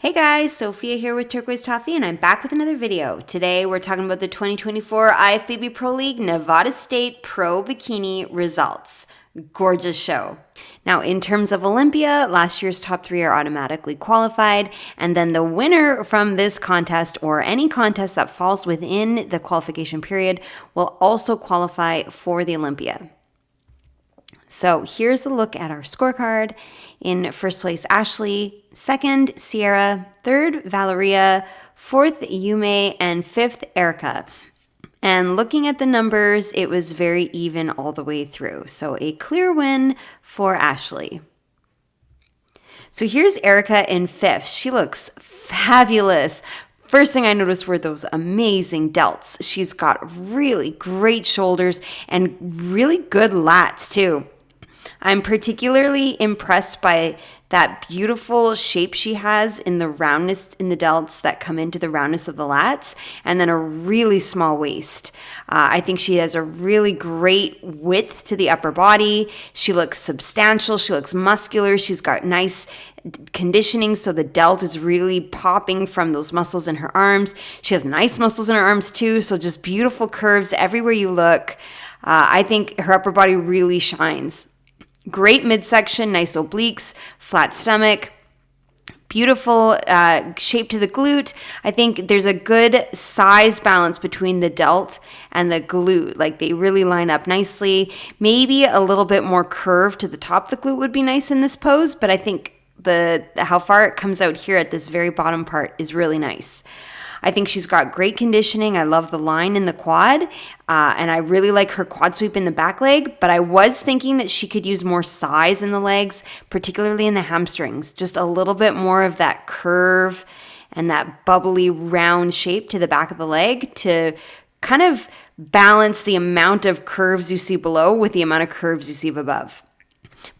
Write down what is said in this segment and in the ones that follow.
Hey guys, Sophia here with Turquoise Toffee, and I'm back with another video. Today we're talking about the 2024 IFBB Pro League Nevada State Pro Bikini results. Gorgeous show. Now, in terms of Olympia, last year's top three are automatically qualified, and then the winner from this contest or any contest that falls within the qualification period will also qualify for the Olympia. So here's a look at our scorecard. In first place, Ashley. Second, Sierra. Third, Valeria. Fourth, Yume. And fifth, Erica. And looking at the numbers, it was very even all the way through. So a clear win for Ashley. So here's Erica in fifth. She looks fabulous. First thing I noticed were those amazing delts. She's got really great shoulders and really good lats too. I'm particularly impressed by that beautiful shape she has in the roundness in the delts that come into the roundness of the lats, and then a really small waist. I think she has a really great width to the upper body. She looks substantial. She looks muscular. She's got nice conditioning, so the delt is really popping from those muscles in her arms. She has nice muscles in her arms too, so just beautiful curves everywhere you look. I think her upper body really shines. Great midsection, nice obliques, flat stomach, beautiful shape to the glute. I think there's a good size balance between the delt and the glute. Like they really line up nicely. Maybe a little bit more curve to the top of the glute would be nice in this pose, but I think how far it comes out here at this very bottom part is really nice. I think she's got great conditioning. I love the line in the quad, and I really like her quad sweep in the back leg, but I was thinking that she could use more size in the legs, particularly in the hamstrings, just a little bit more of that curve and that bubbly round shape to the back of the leg to kind of balance the amount of curves you see below with the amount of curves you see above.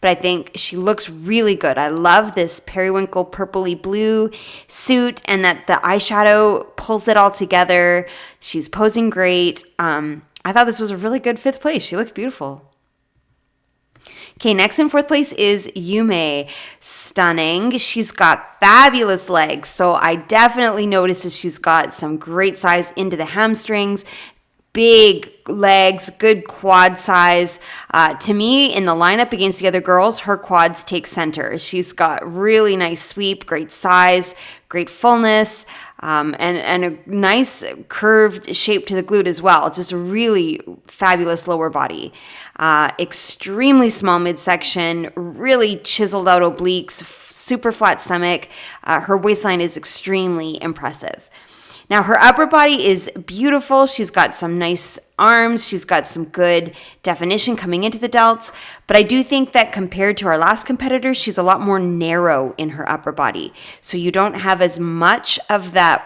But I think she looks really good. I love this periwinkle purpley blue suit and that the eyeshadow pulls it all together. She's posing great. I thought this was a really good fifth place. She looks beautiful. Okay, next in fourth place is Yume. Stunning. She's got fabulous legs. So I definitely noticed that she's got some great size into the hamstrings. Big legs, good quad size. To me, in the lineup against the other girls, her quads take center. She's got really nice sweep, great size, great fullness, and a nice curved shape to the glute as well. Just a really fabulous lower body. Extremely small midsection, really chiseled out obliques, super flat stomach. Her waistline is extremely impressive. Now, her upper body is beautiful. She's got some nice arms. She's got some good definition coming into the delts. But I do think that compared to our last competitor, she's a lot more narrow in her upper body. So you don't have as much of that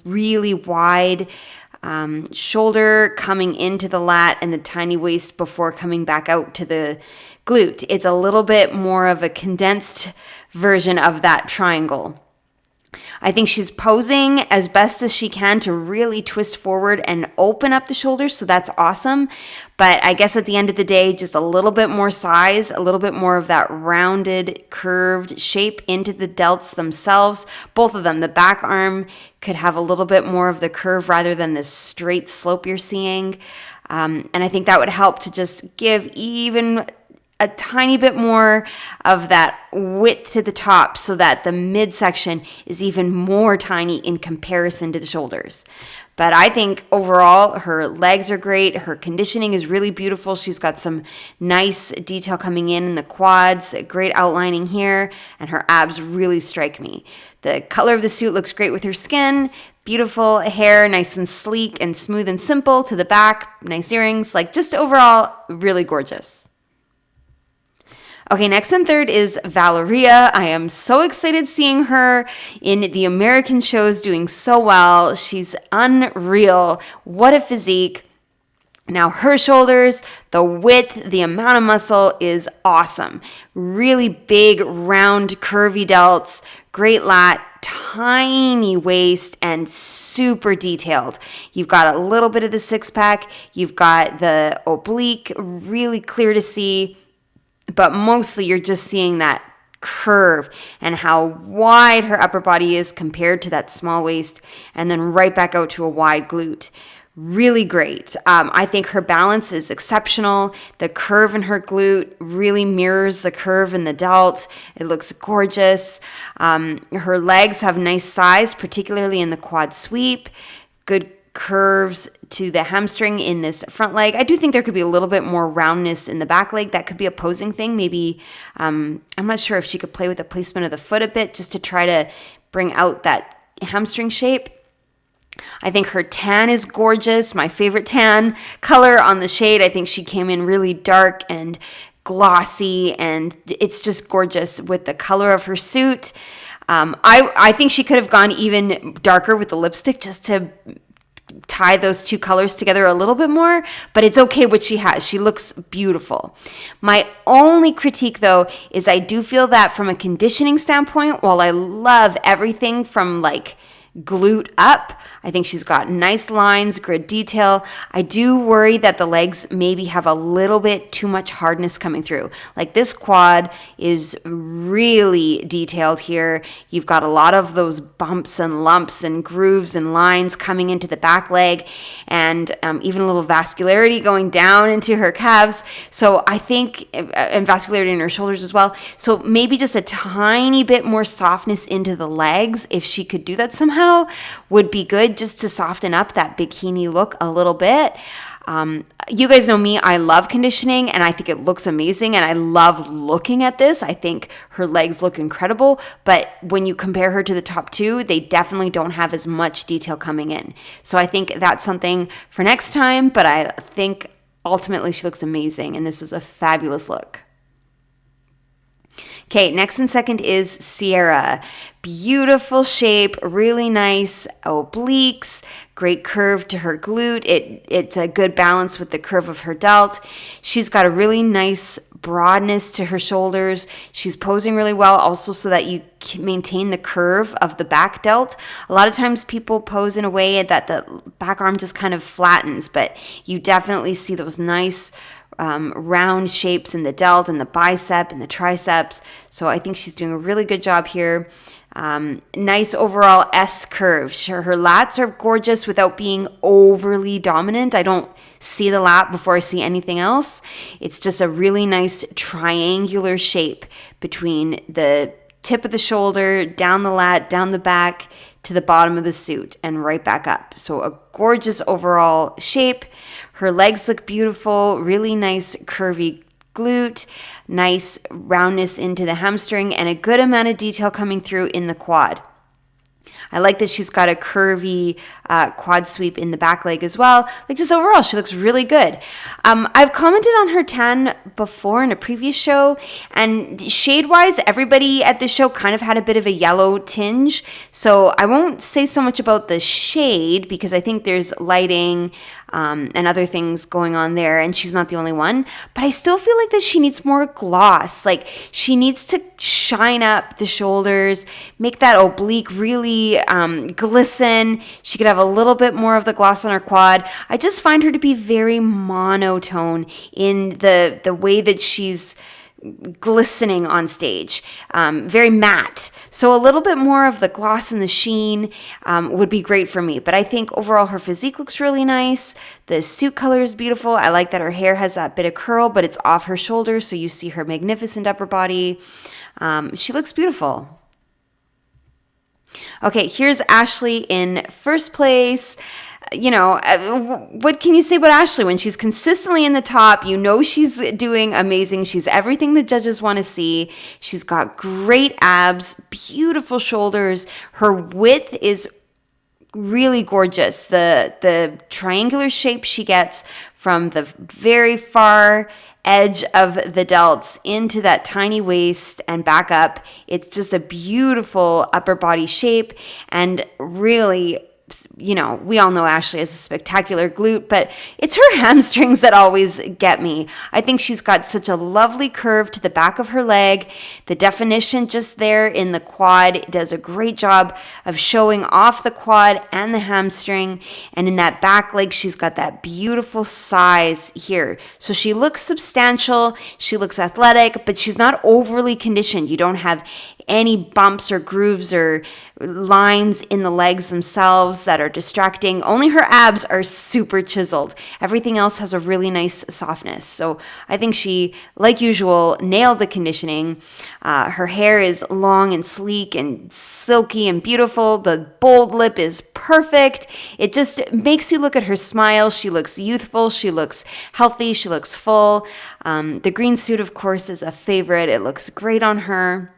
really wide shoulder coming into the lat and the tiny waist before coming back out to the glute. It's a little bit more of a condensed version of that triangle. I think she's posing as best as she can to really twist forward and open up the shoulders, so that's awesome. But I guess at the end of the day, just a little bit more size, a little bit more of that rounded, curved shape into the delts themselves. Both of them, the back arm could have a little bit more of the curve rather than this straight slope you're seeing. And I think that would help to just give even a tiny bit more of that width to the top so that the midsection is even more tiny in comparison to the shoulders. But I think overall her legs are great. Her conditioning is really beautiful. She's got some nice detail coming in the quads, great outlining here, and her abs really strike me. The color of the suit looks great with her skin. Beautiful hair, nice and sleek and smooth and simple to the back. Nice earrings, like just overall really gorgeous. Okay, next and third is Valeria. I am so excited seeing her in the American shows doing so well. She's unreal. What a physique. Now her shoulders, the width, the amount of muscle is awesome. Really big, round, curvy delts, great lat, tiny waist, and super detailed. You've got a little bit of the six pack. You've got the oblique, really clear to see. But mostly you're just seeing that curve and how wide her upper body is compared to that small waist, and then right back out to a wide glute. Really great. I think her balance is exceptional. The curve in her glute really mirrors the curve in the delt. It looks gorgeous. Her legs have nice size, particularly in the quad sweep. Good curves to the hamstring in this front leg. I do think there could be a little bit more roundness in the back leg. That could be a posing thing. Maybe, I'm not sure if she could play with the placement of the foot a bit just to try to bring out that hamstring shape. I think her tan is gorgeous. My favorite tan color on the shade. I think she came in really dark and glossy, and it's just gorgeous with the color of her suit. I think she could have gone even darker with the lipstick just to tie those two colors together a little bit more, but it's okay what she has. She looks beautiful. My only critique, though, is I do feel that from a conditioning standpoint, while I love everything from like glute up, I think she's got nice lines, good detail. I do worry that the legs maybe have a little bit too much hardness coming through. Like this quad is really detailed here. You've got a lot of those bumps and lumps and grooves and lines coming into the back leg, and even a little vascularity going down into her calves. So I think, and vascularity in her shoulders as well. So maybe just a tiny bit more softness into the legs, if she could do that somehow, would be good, just to soften up that bikini look a little bit. You guys know me, I love conditioning and I think it looks amazing and I love looking at this. I think her legs look incredible, but when you compare her to the top two, they definitely don't have as much detail coming in. So I think that's something for next time, but I think ultimately she looks amazing and this is a fabulous look. Okay, next and second is Sierra. Beautiful shape, really nice obliques, great curve to her glute. It's a good balance with the curve of her delt. She's got a really nice broadness to her shoulders. She's posing really well also so that you maintain the curve of the back delt. A lot of times people pose in a way that the back arm just kind of flattens, but you definitely see those nice round shapes in the delt and the bicep and the triceps. So I think she's doing a really good job here. Nice overall S curve. Sure, her lats are gorgeous without being overly dominant. I don't see the lat before I see anything else. It's just a really nice triangular shape between the tip of the shoulder, down the lat, down the back, to the bottom of the suit and right back up. So a gorgeous overall shape. Her legs look beautiful, really nice curvy glute, nice roundness into the hamstring, and a good amount of detail coming through in the quad. I like that she's got a curvy quad sweep in the back leg as well. Like just overall, she looks really good. I've commented on her tan before in a previous show, and shade-wise, everybody at this show kind of had a bit of a yellow tinge. So I won't say so much about the shade because I think there's lighting and other things going on there, and she's not the only one. But I still feel like that she needs more gloss. Like she needs to shine up the shoulders, make that oblique really glisten. She could have a little bit more of the gloss on her quad. I just find her to be very monotone in the way that she's glistening on stage, very matte. So a little bit more of the gloss and the sheen would be great for me. But I think overall her physique looks really nice. The suit color is beautiful. I like that her hair has that bit of curl, but it's off her shoulders, so you see her magnificent upper body. She looks beautiful. Okay, here's Ashley in first place. You know, what can you say about Ashley when she's consistently in the top? You know she's doing amazing. She's everything the judges want to see. She's got great abs, beautiful shoulders. Her width is really gorgeous. The triangular shape she gets from the very far edge of the delts into that tiny waist and back up. It's just a beautiful upper body shape and really you know, we all know Ashley has a spectacular glute, but it's her hamstrings that always get me. I think she's got such a lovely curve to the back of her leg. The definition just there in the quad does a great job of showing off the quad and the hamstring. And in that back leg, she's got that beautiful size here. So she looks substantial, she looks athletic, but she's not overly conditioned. You don't have any bumps or grooves or lines in the legs themselves that are distracting. Only her abs are super chiseled. Everything else has a really nice softness. So I think she, like usual, nailed the conditioning. Her hair is long and sleek and silky and beautiful. The bold lip is perfect. It just makes you look at her smile. She looks youthful. She looks healthy. She looks full. The green suit, of course, is a favorite. It looks great on her.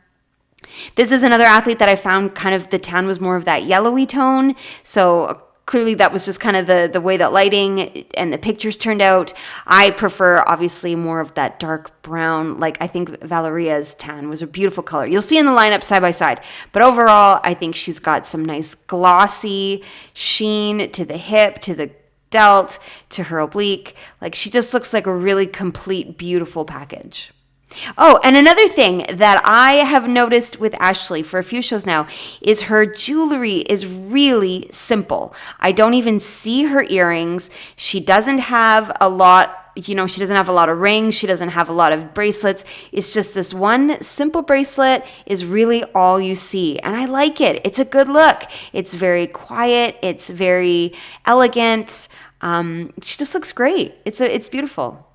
This is another athlete that I found kind of the tan was more of that yellowy tone. So clearly that was just kind of the way that lighting and the pictures turned out. I prefer obviously more of that dark brown. Like I think Valeria's tan was a beautiful color. You'll see in the lineup side by side. But overall, I think she's got some nice glossy sheen to the hip, to the delt, to her oblique. Like she just looks like a really complete, beautiful package. Oh, and another thing that I have noticed with Ashley for a few shows now is her jewelry is really simple. I don't even see her earrings. She doesn't have a lot, she doesn't have a lot of rings. She doesn't have a lot of bracelets. It's just this one simple bracelet is really all you see. And I like it. It's a good look. It's very quiet. It's very elegant. She just looks great. It's beautiful.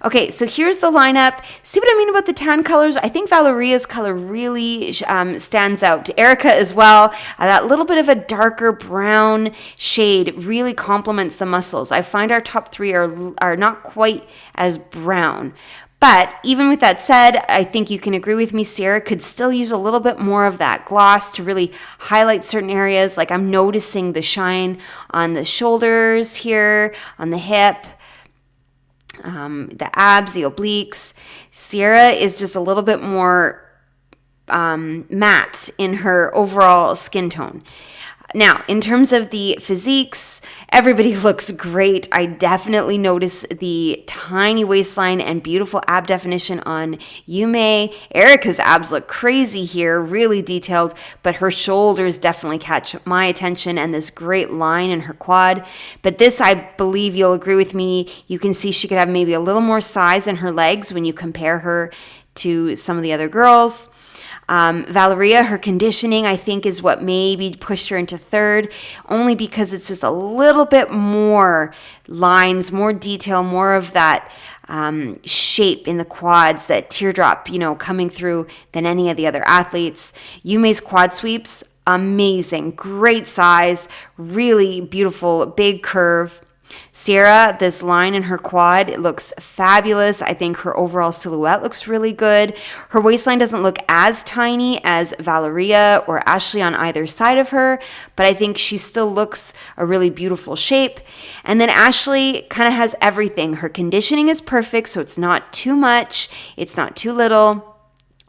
Okay, so here's the lineup. See what I mean about the tan colors? I think Valeria's color really stands out. Erica as well. That little bit of a darker brown shade really complements the muscles. I find our top three are not quite as brown. But even with that said, I think you can agree with me, Sierra could still use a little bit more of that gloss to really highlight certain areas. Like I'm noticing the shine on the shoulders here, on the hip. The abs, the obliques. Sierra is just a little bit more matte in her overall skin tone. Now, in terms of the physiques, everybody looks great. I definitely notice the tiny waistline and beautiful ab definition on Yume. Erica's abs look crazy here, really detailed, but her shoulders definitely catch my attention and this great line in her quad. But this, I believe you'll agree with me, you can see she could have maybe a little more size in her legs when you compare her to some of the other girls. Valeria, her conditioning, I think, is what maybe pushed her into third, only because it's just a little bit more lines, more detail, more of that shape in the quads, that teardrop, coming through than any of the other athletes. Yume's quad sweeps, amazing, great size, really beautiful, big curve. Sierra, this line in her quad, it looks fabulous. I think her overall silhouette looks really good. Her waistline doesn't look as tiny as Valeria or Ashley on either side of her, but I think she still looks a really beautiful shape. And then Ashley kind of has everything. Her conditioning is perfect, so it's not too much, it's not too little.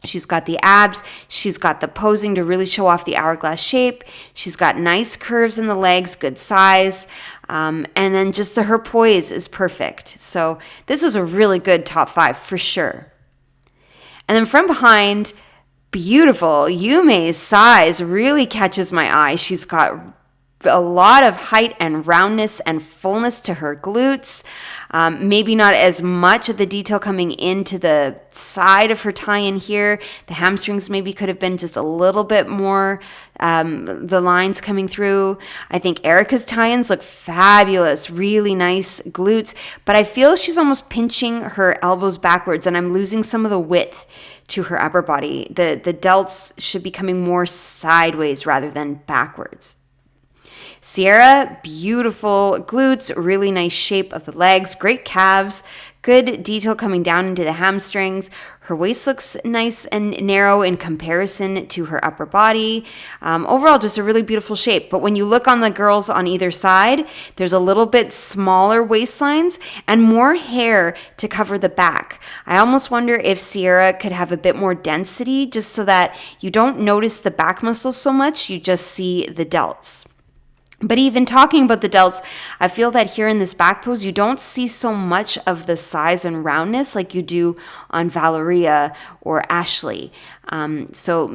She's got the abs, she's got the posing to really show off the hourglass shape, she's got nice curves in the legs, good size, and then just her poise is perfect. So this was a really good top 5 for sure. And then from behind, beautiful, Yume's size really catches my eye. She's got a lot of height and roundness and fullness to her glutes. Maybe not as much of the detail coming into the side of her tie-in here. The hamstrings maybe could have been just a little bit more, the lines coming through. I think Erica's tie-ins look fabulous, really nice glutes, but I feel she's almost pinching her elbows backwards and I'm losing some of the width to her upper body. The delts should be coming more sideways rather than backwards. Sierra, beautiful glutes, really nice shape of the legs, great calves, Good detail coming down into the hamstrings. Her waist looks nice and narrow in comparison to her upper body. Overall, just a really beautiful shape. But when you look on the girls on either side, there's a little bit smaller waistlines and more hair to cover the back. I almost wonder if Sierra could have a bit more density just so that you don't notice the back muscles so much, you just see the delts. But even talking about the delts, I feel that here in this back pose, you don't see so much of the size and roundness like you do on Valeria or Ashley. So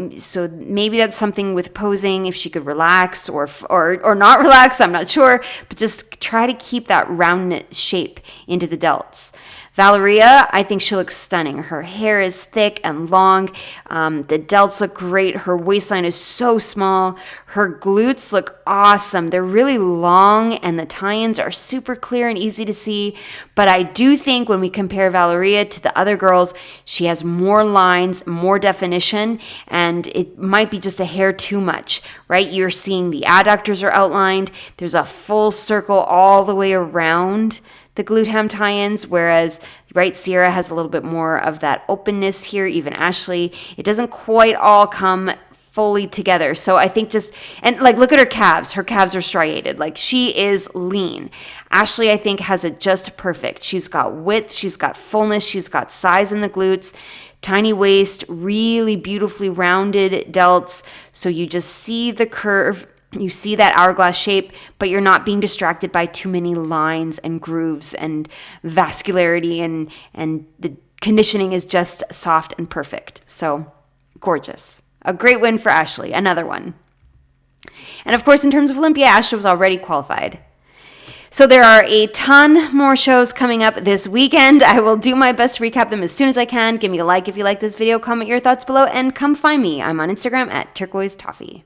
maybe that's something with posing, if she could relax or not relax, I'm not sure, but just try to keep that round shape into the delts. Valeria, I think she looks stunning. Her hair is thick and long. The delts look great. Her waistline is so small. Her glutes look awesome. They're really long and the tie-ins are super clear and easy to see. But I do think when we compare Valeria to the other girls, she has more lines, more definition, and it might be just a hair too much, right? You're seeing the adductors are outlined. There's a full circle all the way around the glute ham tie-ins, whereas, right, Sierra has a little bit more of that openness here, even Ashley. It doesn't quite all come fully together. So I think look at her calves. Her calves are striated. Like, she is lean. Ashley, I think, has it just perfect. She's got width, she's got fullness, she's got size in the glutes, tiny waist, really beautifully rounded delts. So you just see the curve. You see that hourglass shape, but you're not being distracted by too many lines and grooves and vascularity, and the conditioning is just soft and perfect. So gorgeous. A great win for Ashley, another one. And of course, in terms of Olympia, Ashley was already qualified. So there are a ton more shows coming up this weekend. I will do my best to recap them as soon as I can. Give me a like if you like this video, comment your thoughts below, and come find me. I'm on Instagram at turquoisetoffee.